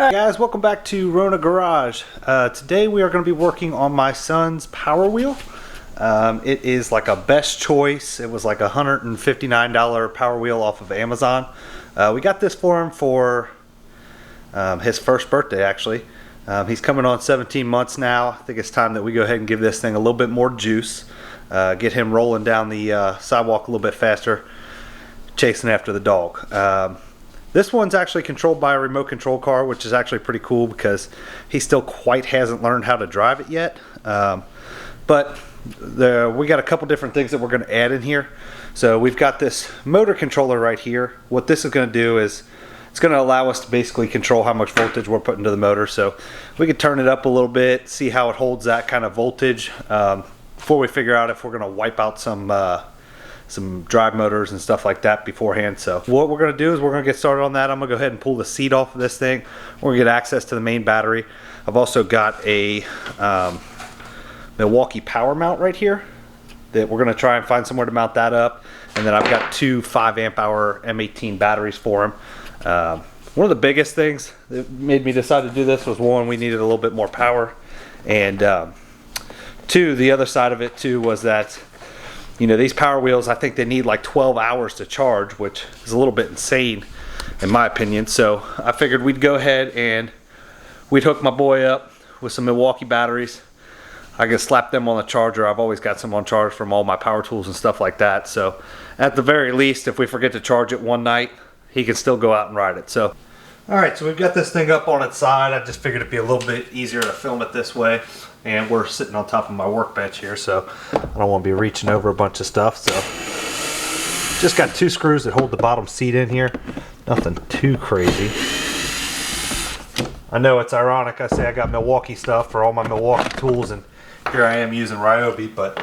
Hi guys, welcome back to Rona Garage. Today we are going to be working on my son's Power Wheel. It is like a best choice. It was like a $159 Power Wheel off of Amazon. We got this for him for his first birthday actually. He's coming on 17 months now. I think it's time that we go ahead and give this thing a little bit more juice. Get him rolling down the sidewalk a little bit faster, chasing after the dog. This one's actually controlled by a remote control car, which is actually pretty cool because he still quite hasn't learned how to drive it yet. But we got a couple different things that we're going to add in here. So we've got this motor controller right here. What this is going to do is it's going to allow us to basically control how much voltage we're putting to the motor. So we can turn it up a little bit, see how it holds that kind of voltage before we figure out if we're going to wipe out some drive motors and stuff like that beforehand. So what we're going to do is we're going to get started on that. I'm going to go ahead and pull the seat off of this thing. We're going to get access to the main battery. I've also got a Milwaukee power mount right here that we're going to try and find somewhere to mount that up. And then I've got two 5 amp hour M18 batteries for him. One of the biggest things that made me decide to do this was, one, we needed a little bit more power, and two, the other side of it too was that, you know, these Power Wheels, I think they need like 12 hours to charge, which is a little bit insane in my opinion. So I figured we'd go ahead and we'd hook my boy up with some Milwaukee batteries. I can slap them on the charger. I've always got some on charge from all my power tools and stuff like that. So at the very least, if we forget to charge it one night, he can still go out and ride it. So, all right, so we've got this thing up on its side. I just figured it'd be a little bit easier to film it this way. And we're sitting on top of my workbench here, so I don't want to be reaching over a bunch of stuff. So just got 2 screws that hold the bottom seat in here. Nothing too crazy. I know it's ironic I say I got Milwaukee stuff for all my Milwaukee tools, and here I am using Ryobi, but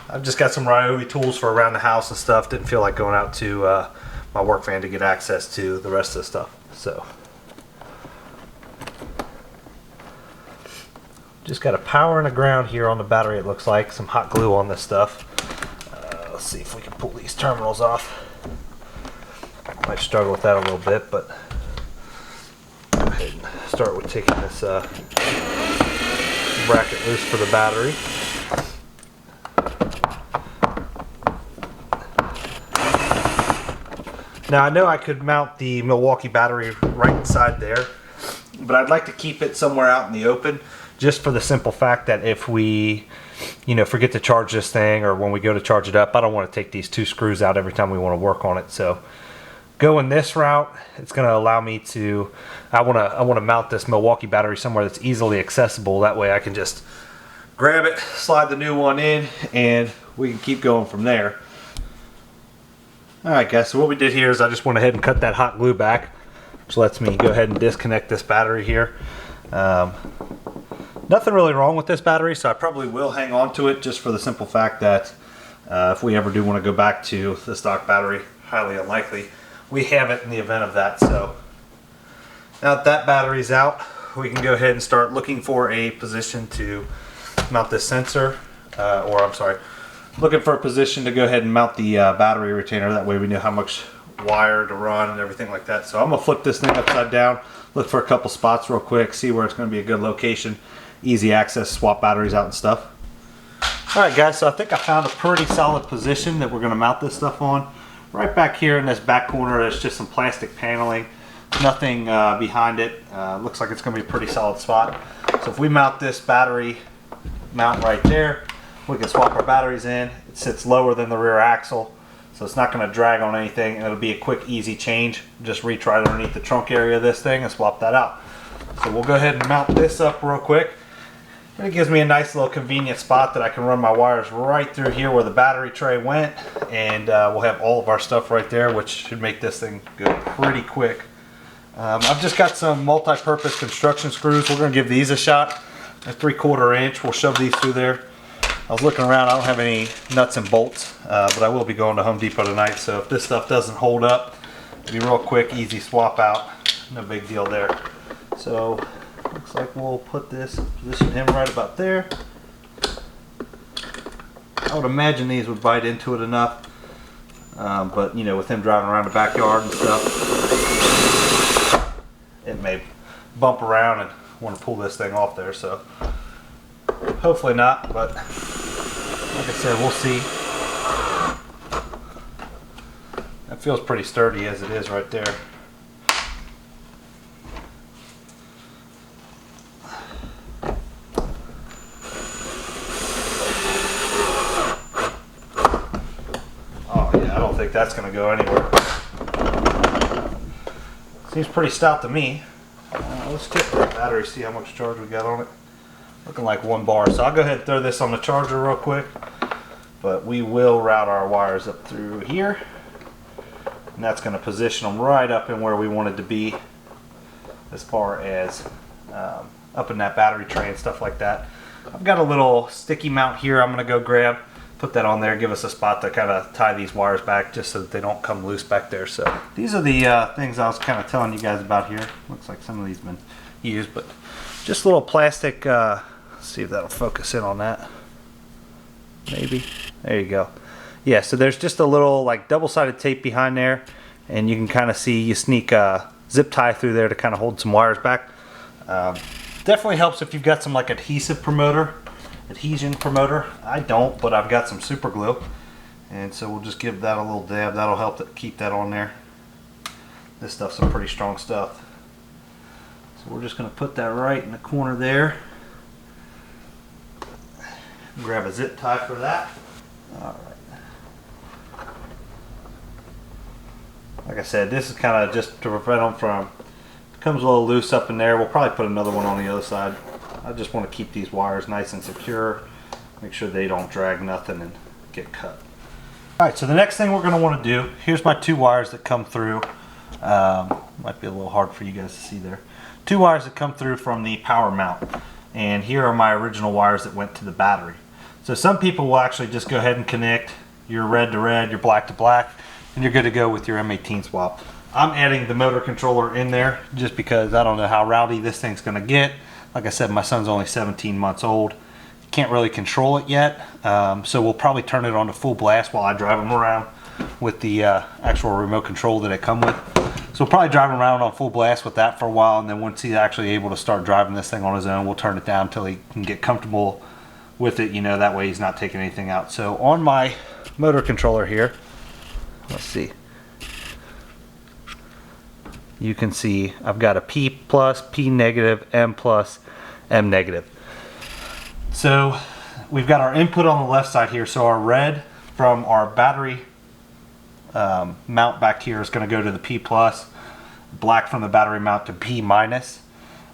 I've just got some Ryobi tools for around the house and stuff. Didn't feel like going out to my work van to get access to the rest of the stuff. So just got a power and a ground here on the battery, it looks like. Some hot glue on this stuff. Let's see if we can pull these terminals off. Might struggle with that a little bit, but go ahead and start with taking this bracket loose for the battery. Now I know I could mount the Milwaukee battery right inside there, but I'd like to keep it somewhere out in the open, just for the simple fact that if we, forget to charge this thing, or when we go to charge it up, I don't want to take these 2 screws out every time we want to work on it. So going this route, it's going to allow me to, I want to mount this Milwaukee battery somewhere that's easily accessible. That way I can just grab it, slide the new one in, and we can keep going from there. Alright guys, so what we did here is I just went ahead and cut that hot glue back, which lets me go ahead and disconnect this battery here. Nothing really wrong with this battery, so I probably will hang on to it, just for the simple fact that if we ever do want to go back to the stock battery, highly unlikely, we have it in the event of that. So now that that battery's out, we can go ahead and start looking for a position to mount this sensor, looking for a position to go ahead and mount the battery retainer. That way we know how much wire to run and everything like that. So I'm gonna flip this thing upside down, look for a couple spots real quick, see where it's gonna be a good location, easy access, swap batteries out and stuff. Alright guys, so I think I found a pretty solid position that we're gonna mount this stuff on. Right back here in this back corner, there's just some plastic paneling, nothing behind it. Looks like it's gonna be a pretty solid spot. So if we mount this battery mount right there, we can swap our batteries in. It sits lower than the rear axle, so it's not going to drag on anything, and it'll be a quick, easy change. Just reach right underneath the trunk area of this thing and swap that out. So we'll go ahead and mount this up real quick. And it gives me a nice little convenient spot that I can run my wires right through here where the battery tray went, and we'll have all of our stuff right there, which should make this thing go pretty quick. I've just got some multi-purpose construction screws. We're going to give these a shot. They're 3/4 inch. We'll shove these through there. I was looking around, I don't have any nuts and bolts, but I will be going to Home Depot tonight, so if this stuff doesn't hold up, it'll be real quick, easy swap out, no big deal there. So, looks like we'll position him right about there. I would imagine these would bite into it enough, but with him driving around the backyard and stuff, it may bump around and want to pull this thing off there. So hopefully not, but like I said, we'll see. That feels pretty sturdy as it is right there. Oh yeah, I don't think that's going to go anywhere. Seems pretty stout to me. Let's check the battery, see how much charge we got on it. Looking like 1 bar. So I'll go ahead and throw this on the charger real quick. But we will route our wires up through here. And that's going to position them right up in where we wanted to be as far as up in that battery tray and stuff like that. I've got a little sticky mount here I'm going to go grab. Put that on there, give us a spot to kind of tie these wires back just so that they don't come loose back there. So these are the things I was kind of telling you guys about here. Looks like some of these have been used, but just little plastic, let's see if that'll focus in on that. Maybe. There you go. Yeah, so there's just a little like double-sided tape behind there, and you can kind of see you sneak a zip tie through there to kind of hold some wires back. Definitely helps if you've got some like adhesion promoter. I don't, but I've got some super glue, and so we'll just give that a little dab. That'll help to keep that on there. This stuff's some pretty strong stuff. So we're just going to put that right in the corner there. Grab a zip tie for that. Alright. Like I said, this is kind of just to prevent them from, it comes a little loose up in there. We'll probably put another one on the other side. I just want to keep these wires nice and secure, make sure they don't drag nothing and get cut. Alright, so the next thing we're going to want to do, here's my 2 wires that come through. Might be a little hard for you guys to see there. 2 wires that come through from the power mount, and here are my original wires that went to the battery. So some people will actually just go ahead and connect your red to red, your black to black, and you're good to go with your M18 swap. I'm adding the motor controller in there just because I don't know how rowdy this thing's going to get. Like I said, my son's only 17 months old. Can't really control it yet, so we'll probably turn it on to full blast while I drive him around with the actual remote control that it comes with. So we'll probably drive him around on full blast with that for a while, and then once he's actually able to start driving this thing on his own, we'll turn it down until he can get comfortable with it, you know, that way he's not taking anything out. So on my motor controller here, let's see, you can see I've got a P plus, P negative, M plus, M negative. So we've got our input on the left side here. So our red from our battery mount back here is going to go to the P plus, black from the battery mount to P minus,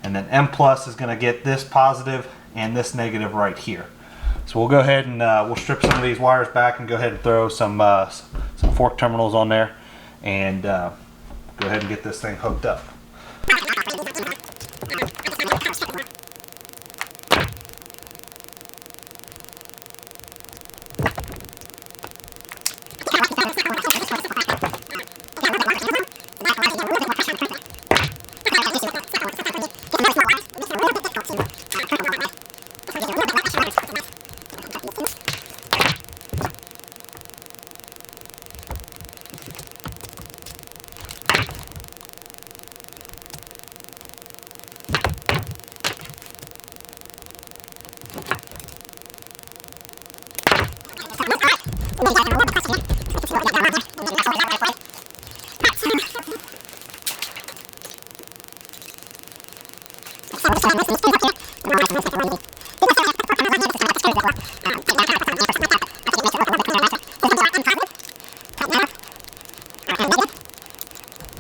and then M plus is going to get this positive and this negative right here. So we'll go ahead and we'll strip some of these wires back and go ahead and throw some fork terminals on there, and go ahead and get this thing hooked up.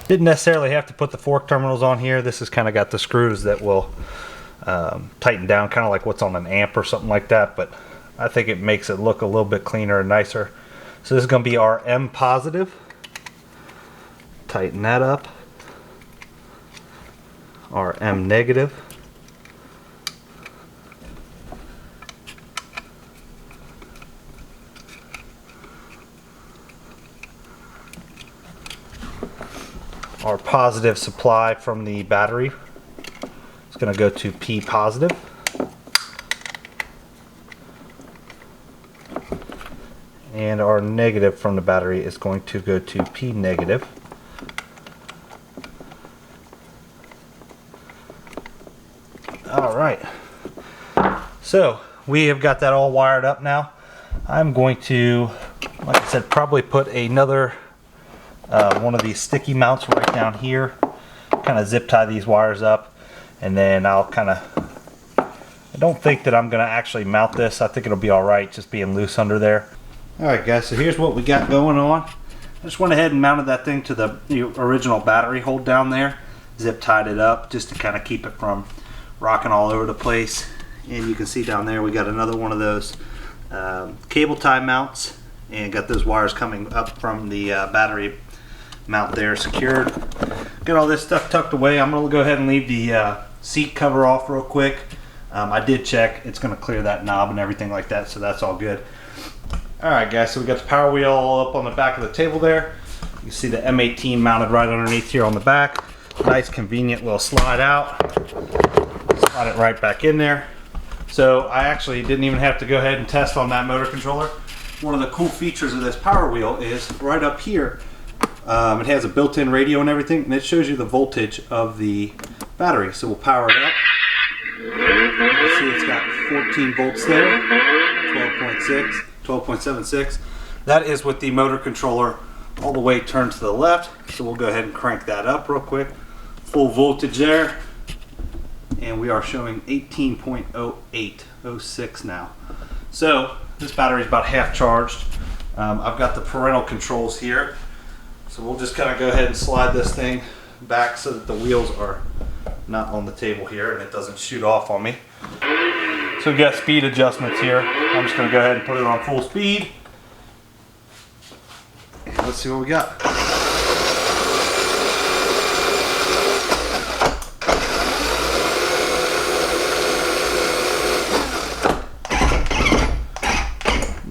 Didn't necessarily have to put the fork terminals on here. This has kind of got the screws that will tighten down, kind of like what's on an amp or something like that, but I think it makes it look a little bit cleaner and nicer. So this is going to be our M positive. Tighten that up. Our M negative. Our positive supply from the battery is going to go to P positive. And our negative from the battery is going to go to P negative. All right. So we have got that all wired up now. I'm going to, like I said, probably put another one of these sticky mounts right down here. Kind of zip tie these wires up, and then I'll kind of, I don't think that I'm going to actually mount this. I think it'll be all right just being loose under there. All right, guys, so here's what we got going on. I just went ahead and mounted that thing to the original battery hold down there. Zip tied it up just to kind of keep it from rocking all over the place. And you can see down there we got another one of those cable tie mounts, and got those wires coming up from the battery mount there secured. Got all this stuff tucked away. I'm going to go ahead and leave the seat cover off real quick. I did check. It's going to clear that knob and everything like that, so that's all good. Alright guys, so we got the power wheel all up on the back of the table there. You can see the M18 mounted right underneath here on the back. Nice convenient little slide out. Slide it right back in there. So I actually didn't even have to go ahead and test on that motor controller. One of the cool features of this power wheel is right up here. It has a built-in radio and everything, and it shows you the voltage of the battery. So we'll power it up. You see it's got 14 volts there, 12.6, 12.76. That is with the motor controller all the way turned to the left. So we'll go ahead and crank that up real quick. Full voltage there. And we are showing 18.0806 now. So this battery is about half charged. I've got the parental controls here. So we'll just kind of go ahead and slide this thing back so that the wheels are not on the table here and it doesn't shoot off on me. So we've got speed adjustments here. I'm just going to go ahead and put it on full speed. And let's see what we got.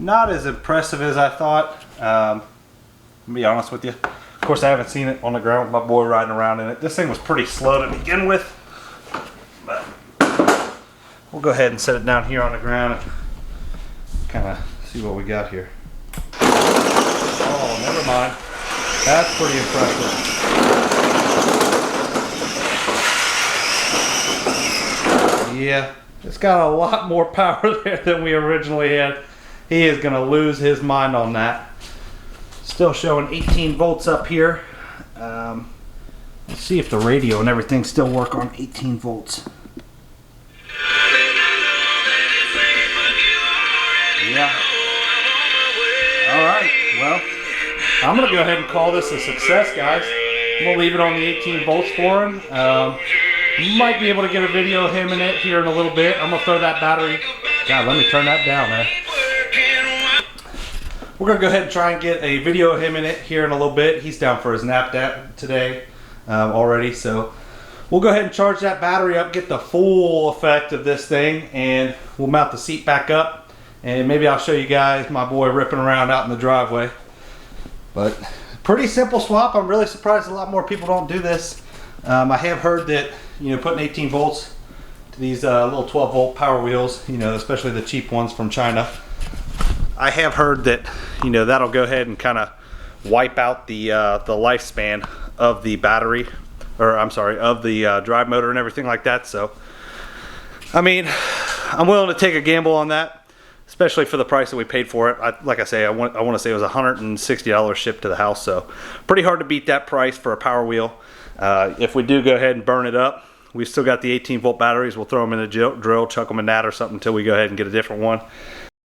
Not as impressive as I thought. To be honest with you. Of course, I haven't seen it on the ground with my boy riding around in it. This thing was pretty slow to begin with. But we'll go ahead and set it down here on the ground and kind of see what we got here. Oh, never mind. That's pretty impressive. Yeah, it's got a lot more power there than we originally had. He is going to lose his mind on that. Still showing 18 volts up here. Let's see if the radio and everything still work on 18 volts. Yeah. Alright, well, I'm going to go ahead and call this a success, guys. I'm going to leave it on the 18 volts for him. Might be able to get a video of him in it here in a little bit. I'm going to throw that battery. God, let me turn that down there. We're going to go ahead and try and get a video of him in it here in a little bit. He's down for his nap today already. So we'll go ahead and charge that battery up, get the full effect of this thing, and we'll mount the seat back up. And maybe I'll show you guys my boy ripping around out in the driveway. But pretty simple swap. I'm really surprised a lot more people don't do this. I have heard that, you know, putting 18 volts to these little 12 volt power wheels, you know, especially the cheap ones from China, I have heard that, you know, that'll go ahead and kind of wipe out the lifespan of the battery, or I'm sorry, of the drive motor and everything like that. So, I mean, I'm willing to take a gamble on that, especially for the price that we paid for it. Like I say, I want to say it was $160 shipped to the house. So, pretty hard to beat that price for a power wheel. If we do go ahead and burn it up, we've still got the 18 volt batteries. We'll throw them in a drill, chuck them in that or something until we go ahead and get a different one.